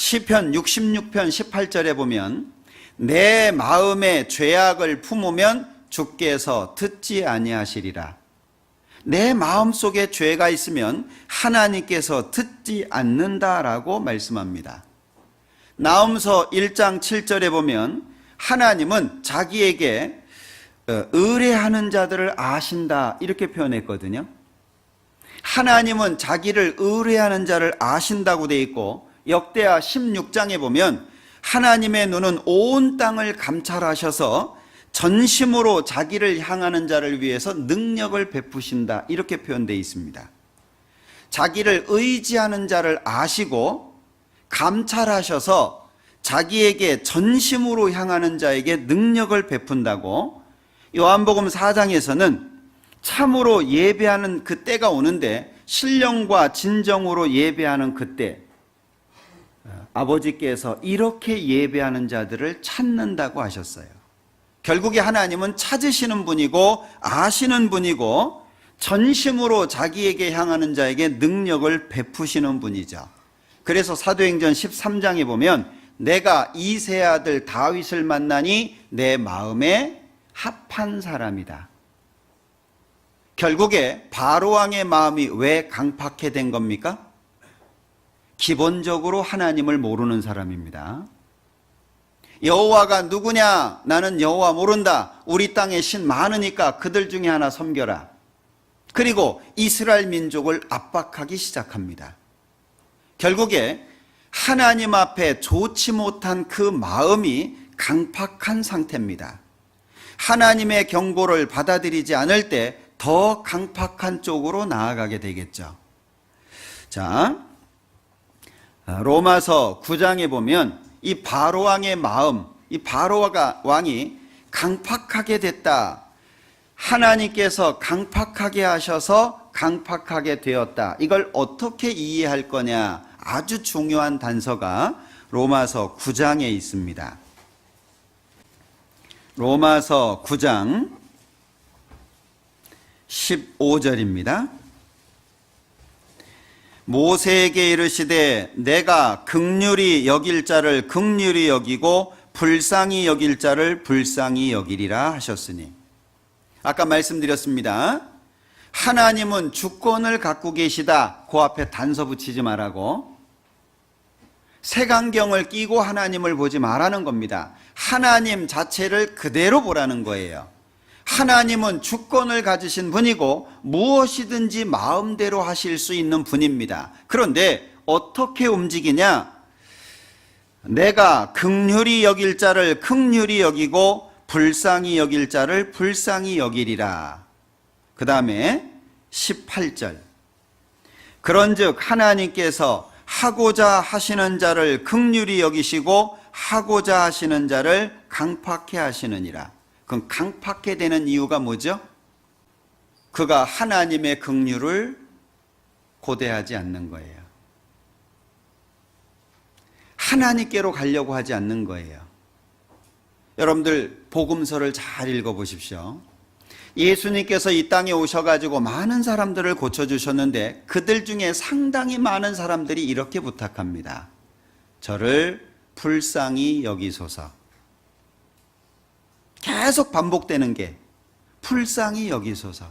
시편 66편 18절에 보면 내 마음에 죄악을 품으면 주께서 듣지 아니하시리라. 내 마음속에 죄가 있으면 하나님께서 듣지 않는다라고 말씀합니다. 나훔서 1장 7절에 보면 하나님은 자기에게 의뢰하는 자들을 아신다 이렇게 표현했거든요. 하나님은 자기를 의뢰하는 자를 아신다고 되어 있고, 역대하 16장에 보면 하나님의 눈은 온 땅을 감찰하셔서 전심으로 자기를 향하는 자를 위해서 능력을 베푸신다 이렇게 표현되어 있습니다. 자기를 의지하는 자를 아시고 감찰하셔서 자기에게 전심으로 향하는 자에게 능력을 베푼다고, 요한복음 4장에서는 참으로 예배하는 그때가 오는데 신령과 진정으로 예배하는 그때 아버지께서 이렇게 예배하는 자들을 찾는다고 하셨어요. 결국에 하나님은 찾으시는 분이고 아시는 분이고 전심으로 자기에게 향하는 자에게 능력을 베푸시는 분이죠. 그래서 사도행전 13장에 보면 내가 이세 아들 다윗을 만나니 내 마음에 합한 사람이다. 결국에 바로왕의 마음이 왜 강팍해 된 겁니까? 기본적으로 하나님을 모르는 사람입니다. 여호와가 누구냐? 나는 여호와 모른다. 우리 땅에 신 많으니까 그들 중에 하나 섬겨라. 그리고 이스라엘 민족을 압박하기 시작합니다. 결국에 하나님 앞에 좋지 못한 그 마음이 강팍한 상태입니다. 하나님의 경고를 받아들이지 않을 때 더 강팍한 쪽으로 나아가게 되겠죠. 자, 로마서 9장에 보면 이 바로왕의 마음, 이 바로왕이 강팍하게 됐다. 하나님께서 강팍하게 하셔서 강팍하게 되었다. 이걸 어떻게 이해할 거냐? 아주 중요한 단서가 로마서 9장에 있습니다. 로마서 9장 15절입니다. 모세에게 이르시되 내가 긍휼히 여길 자를 긍휼히 여기고 불쌍히 여길 자를 불쌍히 여기리라 하셨으니, 아까 말씀드렸습니다. 하나님은 주권을 갖고 계시다. 그 앞에 단서 붙이지 말라고. 색안경을 끼고 하나님을 보지 말라는 겁니다. 하나님 자체를 그대로 보라는 거예요. 하나님은 주권을 가지신 분이고 무엇이든지 마음대로 하실 수 있는 분입니다. 그런데 어떻게 움직이냐? 내가 긍휼히 여길 자를 긍휼히 여기고 불쌍히 여길 자를 불쌍히 여기리라. 그 다음에 18절. 그런즉 하나님께서 하고자 하시는 자를 긍휼히 여기시고 하고자 하시는 자를 강팍해 하시느니라. 그럼 강팍해 되는 이유가 뭐죠? 그가 하나님의 긍휼을 고대하지 않는 거예요. 하나님께로 가려고 하지 않는 거예요. 여러분들 복음서를 잘 읽어보십시오. 예수님께서 이 땅에 오셔가지고 많은 사람들을 고쳐주셨는데 그들 중에 상당히 많은 사람들이 이렇게 부탁합니다. 저를 불쌍히 여기소서. 계속 반복되는 게 불쌍히 여기소서.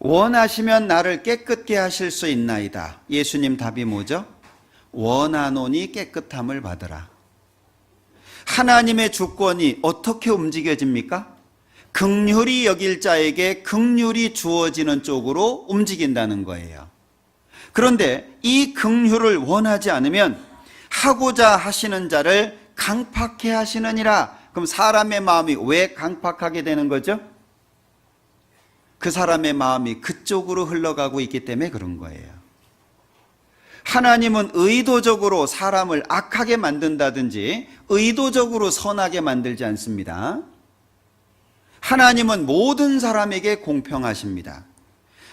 원하시면 나를 깨끗게 하실 수 있나이다. 예수님 답이 뭐죠? 원하노니 깨끗함을 받으라. 하나님의 주권이 어떻게 움직여집니까? 긍휼히 여길 자에게 긍휼이 주어지는 쪽으로 움직인다는 거예요. 그런데 이 긍휼을 원하지 않으면 하고자 하시는 자를 강팍해 하시느니라. 그럼 사람의 마음이 왜 강팍하게 되는 거죠? 그 사람의 마음이 그쪽으로 흘러가고 있기 때문에 그런 거예요. 하나님은 의도적으로 사람을 악하게 만든다든지 의도적으로 선하게 만들지 않습니다. 하나님은 모든 사람에게 공평하십니다.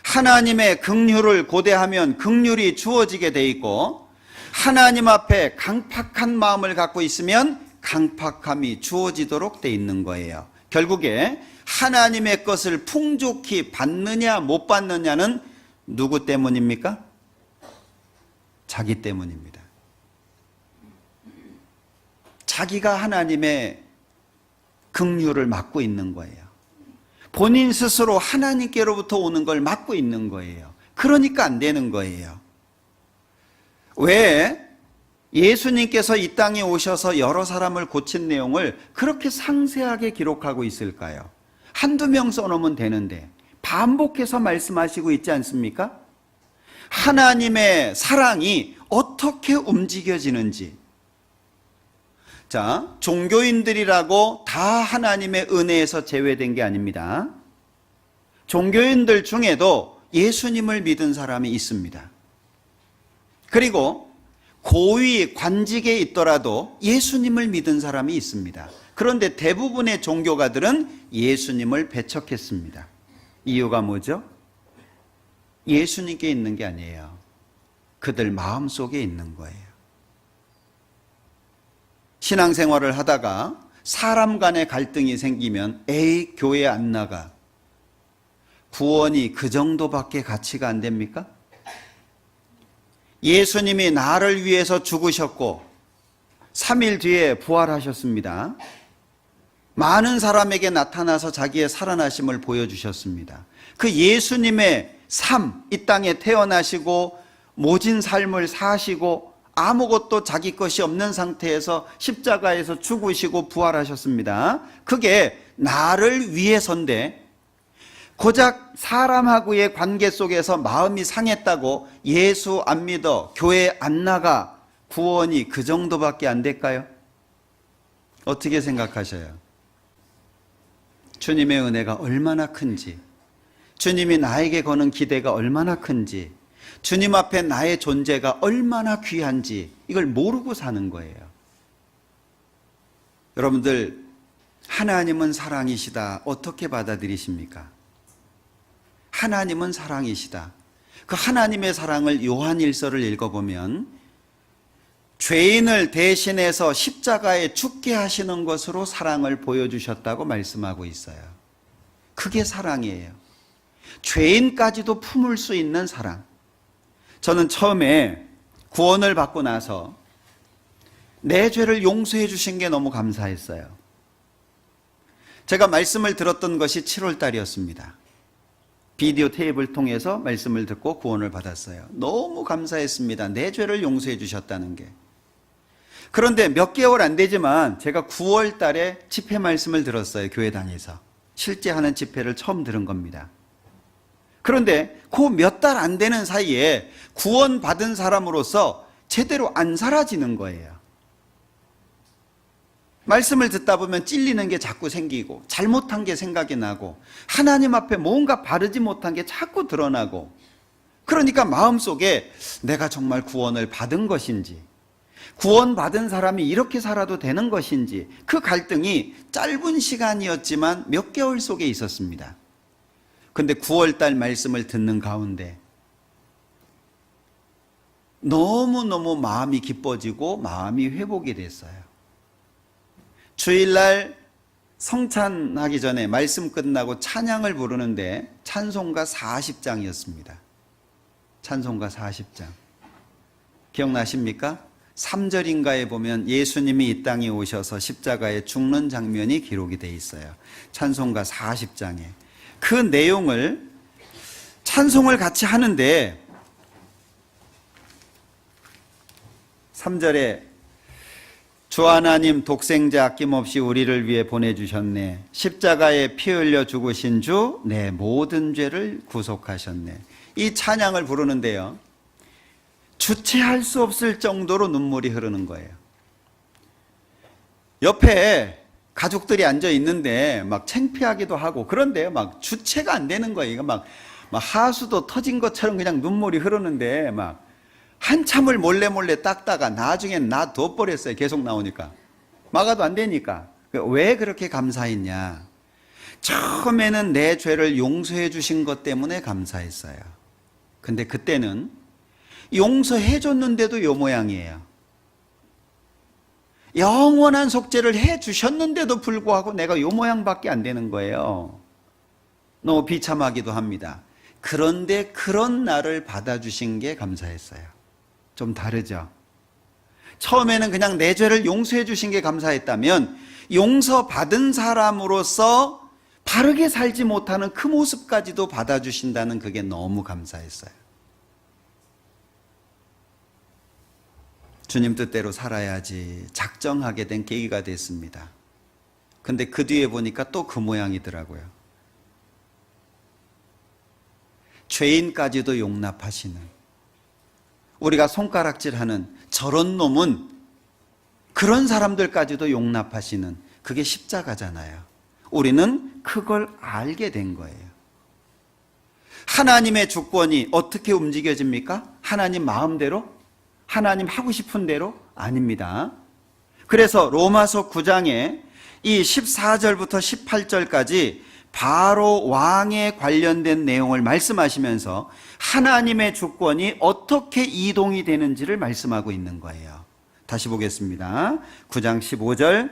하나님의 긍휼을 고대하면 긍휼이 주어지게 돼 있고, 하나님 앞에 강팍한 마음을 갖고 있으면 강팍함이 주어지도록 돼 있는 거예요. 결국에 하나님의 것을 풍족히 받느냐 못 받느냐는 누구 때문입니까? 자기 때문입니다. 자기가 하나님의 긍휼을 막고 있는 거예요. 본인 스스로 하나님께로부터 오는 걸 막고 있는 거예요. 그러니까 안 되는 거예요. 왜 예수님께서 이 땅에 오셔서 여러 사람을 고친 내용을 그렇게 상세하게 기록하고 있을까요? 한두 명 써놓으면 되는데 반복해서 말씀하시고 있지 않습니까? 하나님의 사랑이 어떻게 움직여지는지. 자, 종교인들이라고 다 하나님의 은혜에서 제외된 게 아닙니다. 종교인들 중에도 예수님을 믿은 사람이 있습니다. 그리고 고위 관직에 있더라도 예수님을 믿은 사람이 있습니다. 그런데 대부분의 종교가들은 예수님을 배척했습니다. 이유가 뭐죠? 예수님께 있는 게 아니에요. 그들 마음속에 있는 거예요. 신앙생활을 하다가 사람 간의 갈등이 생기면 에이, 교회 안 나가. 구원이 그 정도밖에 가치가 안 됩니까? 예수님이 나를 위해서 죽으셨고 3일 뒤에 부활하셨습니다. 많은 사람에게 나타나서 자기의 살아나심을 보여주셨습니다. 그 예수님의 삶, 이 땅에 태어나시고 모진 삶을 사시고 아무것도 자기 것이 없는 상태에서 십자가에서 죽으시고 부활하셨습니다. 그게 나를 위해서인데 고작 사람하고의 관계 속에서 마음이 상했다고 예수 안 믿어, 교회 안 나가, 구원이 그 정도밖에 안 될까요? 어떻게 생각하셔요? 주님의 은혜가 얼마나 큰지, 주님이 나에게 거는 기대가 얼마나 큰지, 주님 앞에 나의 존재가 얼마나 귀한지 이걸 모르고 사는 거예요. 여러분들, 하나님은 사랑이시다 어떻게 받아들이십니까? 하나님은 사랑이시다. 그 하나님의 사랑을 요한일서를 읽어보면 죄인을 대신해서 십자가에 죽게 하시는 것으로 사랑을 보여주셨다고 말씀하고 있어요. 그게 사랑이에요. 죄인까지도 품을 수 있는 사랑. 저는 처음에 구원을 받고 나서 내 죄를 용서해 주신 게 너무 감사했어요. 제가 말씀을 들었던 것이 7월 달이었습니다. 비디오 테이프를 통해서 말씀을 듣고 구원을 받았어요. 너무 감사했습니다. 내 죄를 용서해 주셨다는 게. 그런데 몇 개월 안 되지만 제가 9월 달에 집회 말씀을 들었어요. 교회당에서. 실제 하는 집회를 처음 들은 겁니다. 그런데 그 몇 달 안 되는 사이에 구원받은 사람으로서 제대로 안 사라지는 거예요. 말씀을 듣다 보면 찔리는 게 자꾸 생기고 잘못한 게 생각이 나고 하나님 앞에 뭔가 바르지 못한 게 자꾸 드러나고, 그러니까 마음속에 내가 정말 구원을 받은 것인지, 구원받은 사람이 이렇게 살아도 되는 것인지, 그 갈등이 짧은 시간이었지만 몇 개월 속에 있었습니다. 근데 9월달 말씀을 듣는 가운데 너무너무 마음이 기뻐지고 마음이 회복이 됐어요. 주일날 성찬하기 전에 말씀 끝나고 찬양을 부르는데 찬송가 40장이었습니다. 찬송가 40장. 기억나십니까? 3절인가에 보면 예수님이 이 땅에 오셔서 십자가에 죽는 장면이 기록이 되어 있어요. 찬송가 40장에. 그 내용을 찬송을 같이 하는데 3절에 주 하나님 독생자 아낌없이 우리를 위해 보내주셨네. 십자가에 피 흘려 죽으신 주 내 모든 죄를 구속하셨네. 이 찬양을 부르는데요, 주체할 수 없을 정도로 눈물이 흐르는 거예요. 옆에 가족들이 앉아 있는데 막 창피하기도 하고, 그런데 막 주체가 안 되는 거예요. 막 하수도 터진 것처럼 그냥 눈물이 흐르는데 막 한참을 몰래 닦다가 나중엔 놔둬버렸어요. 계속 나오니까. 막아도 안 되니까. 왜 그렇게 감사했냐? 처음에는 내 죄를 용서해 주신 것 때문에 감사했어요. 근데 그때는 용서해 줬는데도 요 모양이에요. 영원한 속죄를 해 주셨는데도 불구하고 내가 요 모양밖에 안 되는 거예요. 너무 비참하기도 합니다. 그런데 그런 나를 받아주신 게 감사했어요. 좀 다르죠. 처음에는 그냥 내 죄를 용서해 주신 게 감사했다면 용서받은 사람으로서 바르게 살지 못하는 그 모습까지도 받아주신다는 그게 너무 감사했어요. 주님 뜻대로 살아야지 작정하게 된 계기가 됐습니다. 근데 그 뒤에 보니까 또 그 모양이더라고요. 죄인까지도 용납하시는, 우리가 손가락질하는 저런 놈은 그런 사람들까지도 용납하시는, 그게 십자가잖아요. 우리는 그걸 알게 된 거예요. 하나님의 주권이 어떻게 움직여집니까? 하나님 마음대로? 하나님 하고 싶은 대로? 아닙니다. 그래서 로마서 9장에 이 14절부터 18절까지 바로 왕에 관련된 내용을 말씀하시면서 하나님의 주권이 어떻게 이동이 되는지를 말씀하고 있는 거예요. 다시 보겠습니다. 9장 15절.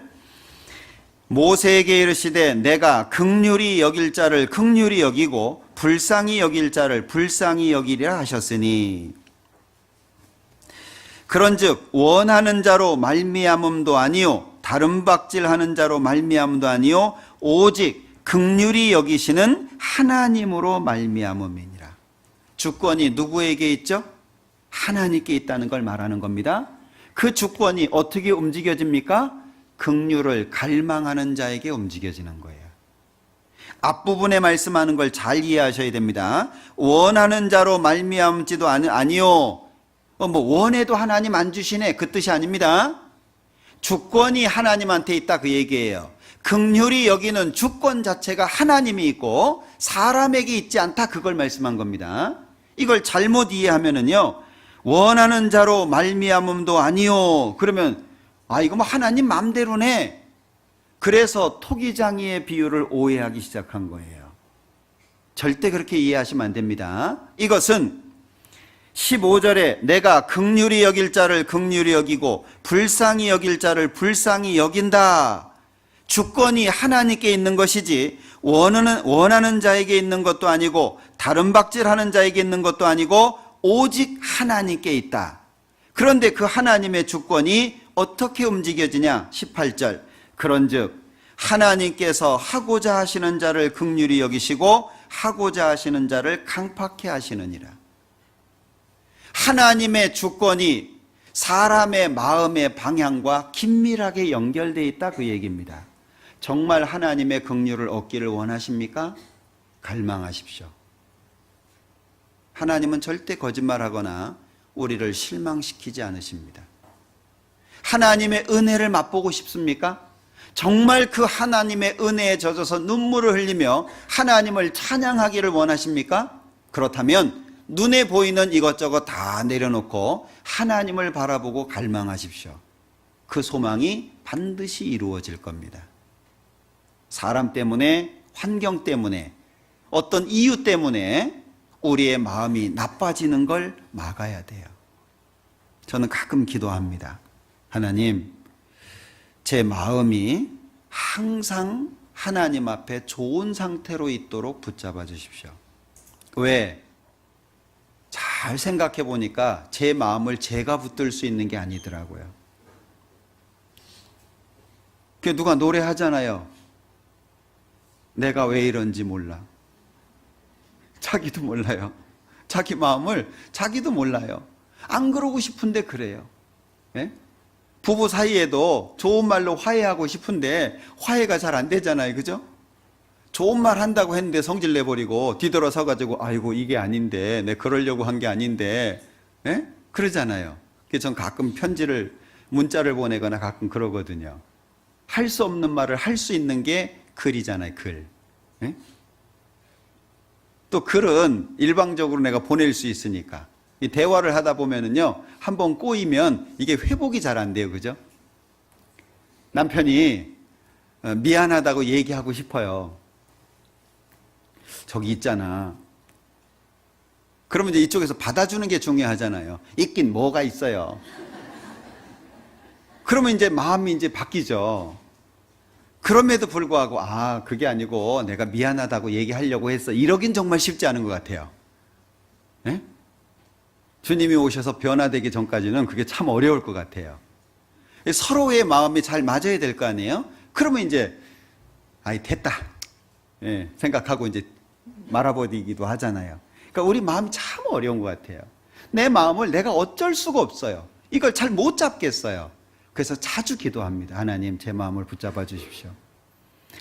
모세에게 이르시되 내가 긍휼히 여길 자를 긍휼히 여기고 불쌍히 여길 자를 불쌍히 여기리라 하셨으니, 그런즉 원하는 자로 말미암음도 아니요 다른 박질하는 자로 말미암음도 아니요 오직 긍휼히 여기시는 하나님으로 말미암음이니라. 주권이 누구에게 있죠? 하나님께 있다는 걸 말하는 겁니다. 그 주권이 어떻게 움직여집니까? 긍휼을 갈망하는 자에게 움직여지는 거예요. 앞부분에 말씀하는 걸 잘 이해하셔야 됩니다. 원하는 자로 말미암지도 아니요. 원해도 하나님 안 주시네, 그 뜻이 아닙니다. 주권이 하나님한테 있다, 그 얘기예요. 긍휼히 여기는 주권 자체가 하나님이 있고 사람에게 있지 않다, 그걸 말씀한 겁니다. 이걸 잘못 이해하면은요, 원하는 자로 말미암음도 아니요, 그러면 이거 뭐 하나님 맘대로네, 그래서 토기장이의 비유를 오해하기 시작한 거예요. 절대 그렇게 이해하시면 안 됩니다. 이것은 15절에 내가 긍휼히 여길 자를 긍휼히 여기고 불쌍히 여길 자를 불쌍히 여긴다. 주권이 하나님께 있는 것이지 원하는 자에게 있는 것도 아니고 다른 박질하는 자에게 있는 것도 아니고 오직 하나님께 있다. 그런데 그 하나님의 주권이 어떻게 움직여지냐? 18절. 그런즉 하나님께서 하고자 하시는 자를 긍휼히 여기시고 하고자 하시는 자를 강팍해 하시느니라. 하나님의 주권이 사람의 마음의 방향과 긴밀하게 연결되어 있다, 그 얘기입니다. 정말 하나님의 긍휼을 얻기를 원하십니까? 갈망하십시오. 하나님은 절대 거짓말하거나 우리를 실망시키지 않으십니다. 하나님의 은혜를 맛보고 싶습니까? 정말 그 하나님의 은혜에 젖어서 눈물을 흘리며 하나님을 찬양하기를 원하십니까? 그렇다면 눈에 보이는 이것저것 다 내려놓고 하나님을 바라보고 갈망하십시오. 그 소망이 반드시 이루어질 겁니다. 사람 때문에, 환경 때문에, 어떤 이유 때문에 우리의 마음이 나빠지는 걸 막아야 돼요. 저는 가끔 기도합니다. 하나님, 제 마음이 항상 하나님 앞에 좋은 상태로 있도록 붙잡아 주십시오. 왜? 잘 생각해 보니까 제 마음을 제가 붙들 수 있는 게 아니더라고요. 누가 노래하잖아요. 내가 왜 이런지 몰라. 자기도 몰라요. 자기 마음을 자기도 몰라요. 안 그러고 싶은데 그래요. 네? 부부 사이에도 좋은 말로 화해하고 싶은데 화해가 잘 안 되잖아요. 그죠? 좋은 말 한다고 했는데 성질 내버리고 뒤돌아서 가지고 아이고 이게 아닌데 내 그러려고 한 게 아닌데, 네? 그러잖아요. 그래서 전 가끔 문자를 보내거나 가끔 그러거든요. 할 수 없는 말을 할 수 있는 게 글이잖아요. 글. 네? 또 글은 일방적으로 내가 보낼 수 있으니까 이 대화를 하다 보면은요, 한번 꼬이면 이게 회복이 잘 안 돼요. 그죠? 남편이 미안하다고 얘기하고 싶어요. 저기 있잖아. 그러면 이제 이쪽에서 받아주는 게 중요하잖아요. 있긴 뭐가 있어요. 그러면 이제 마음이 이제 바뀌죠. 그럼에도 불구하고 그게 아니고 내가 미안하다고 얘기하려고 했어, 이러긴 정말 쉽지 않은 것 같아요. 네? 주님이 오셔서 변화되기 전까지는 그게 참 어려울 것 같아요. 서로의 마음이 잘 맞아야 될 거 아니에요? 그러면 이제 아이 됐다 생각하고 이제 말아버리기도 하잖아요. 그러니까 우리 마음이 참 어려운 것 같아요. 내 마음을 내가 어쩔 수가 없어요. 이걸 잘 못 잡겠어요. 그래서 자주 기도합니다. 하나님, 제 마음을 붙잡아 주십시오.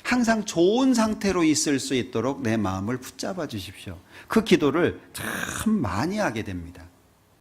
항상 좋은 상태로 있을 수 있도록 내 마음을 붙잡아 주십시오. 그 기도를 참 많이 하게 됩니다.